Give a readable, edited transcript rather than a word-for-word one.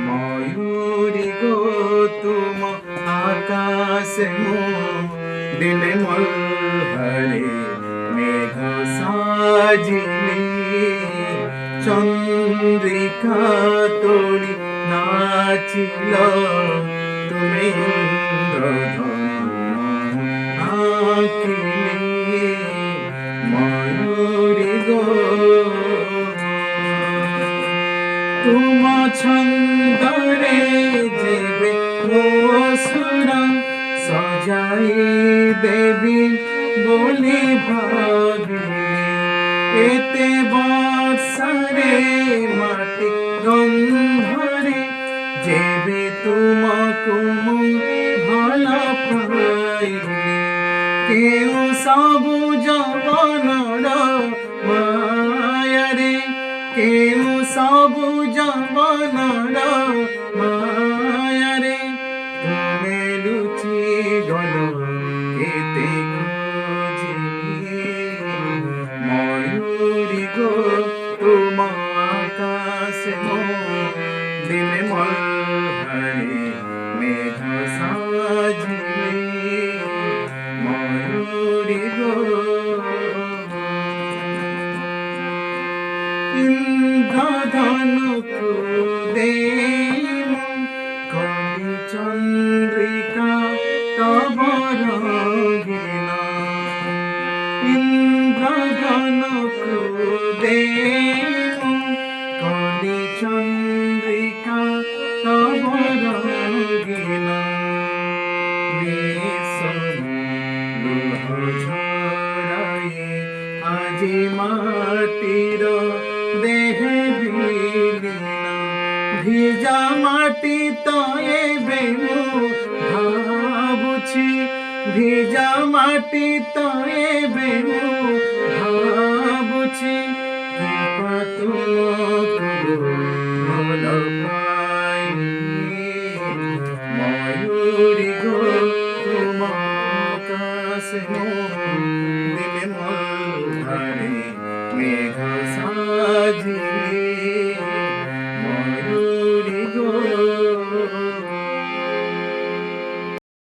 ময়ূরী গো তুম আকাশে মো দিলে মলহরে মেঘ সাজিলে চন্দ্রিকা তোড়ি নাচিল তুমি ইন্দ্রধনু আঁকিলে ময়ূরী গো তুম ছন্দরে যেবে মো সুর সজাই দেবী বলি ভাবিলি এতে বর্ষারে মাটি গন্ধরে যেবে তুমকু মু ভাল পাইলি কেউ সবুজ বনর মায়ারে কেউ সবুজ বনর মায়ারে তুমি লুচি গল কেতে খুঁজি ময়ূরী গো তুম আকাশে মো দিলে মলহরে মেঘ সাজিলে ময়ূরী গো ইন্দ্রধনুকু দেমু কলি চন্দ্রিকা তব রঙিনা ইন্দ্রধনুকু দেমু কলি চন্দ্রিকা তব রঙিনা লুহ ঝরায়ে আজি মাটির দেহে বিলীনা ভিজা মাটি তয়ে বেমু ভাবুছি ভিজা মাটি তয়ে বেমু ভাবুছি কৃপা তুমকু ভাল পাইনি ময়ূরী গো তুম আকাশে মো দিলে মলহরে মেঘ